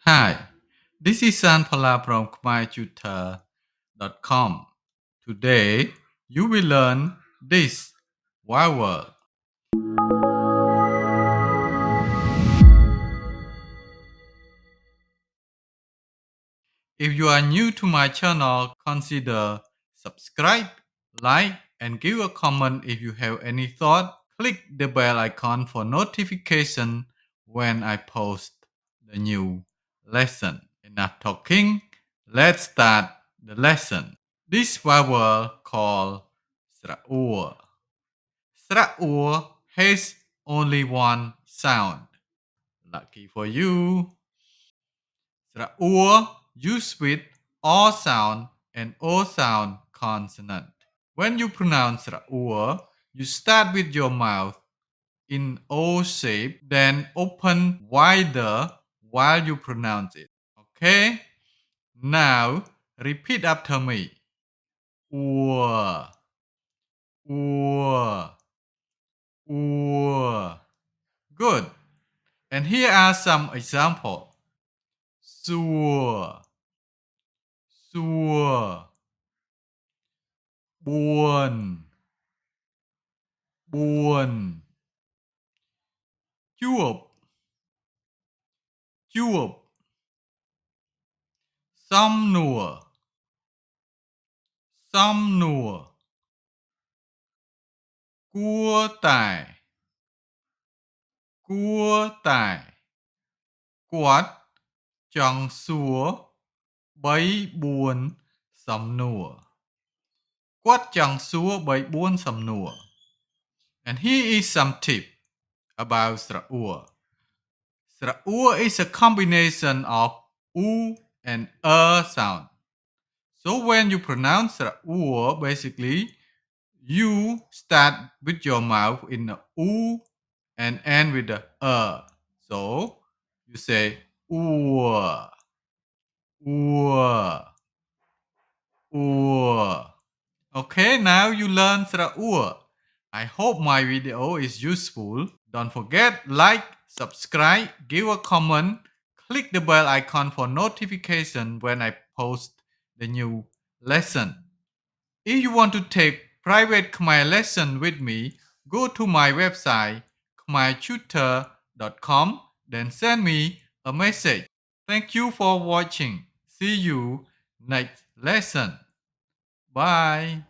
Hi, this is Phalla from khmertutor.com. Today, you will learn this vowel. If you are new to my channel, consider subscribe, like, and give a comment if you have any thought. Click the bell icon for notification when I post the new lesson. Enough talking, let's start the lesson. This vowel called sra'ur. Sra'ur has only one sound. Lucky for you. Sra'ur used with all sound and all sound consonant. When you pronounce sra'ur, you start with your mouth in O shape, then open wider while you pronounce it. Okay? Now repeat after me. Ur, ur, ur. Good. And here are some examples. Xua, xua, buồn, buồn. Chuột, chuột. Xăm nùa, xăm nùa. Cua tải, cua tải. Quát, chẳng xúa, bấy buồn, xăm nùa. Quát chẳng xúa, bấy buồn, xăm nùa. And here is some tip about sra'ur. Sra'ur is a combination of u and sound. So when you pronounce sra'ur, basically you start with your mouth in the u and end with the So you say ur, ur, ur. Okay, now you learn sra'ur. I hope my video is useful. Don't forget like, subscribe, give a comment, click the bell icon for notification when I post the new lesson. If you want to take private Khmer lesson with me, go to my website khmertutor.com, then send me a message. Thank you for watching. See you next lesson. Bye.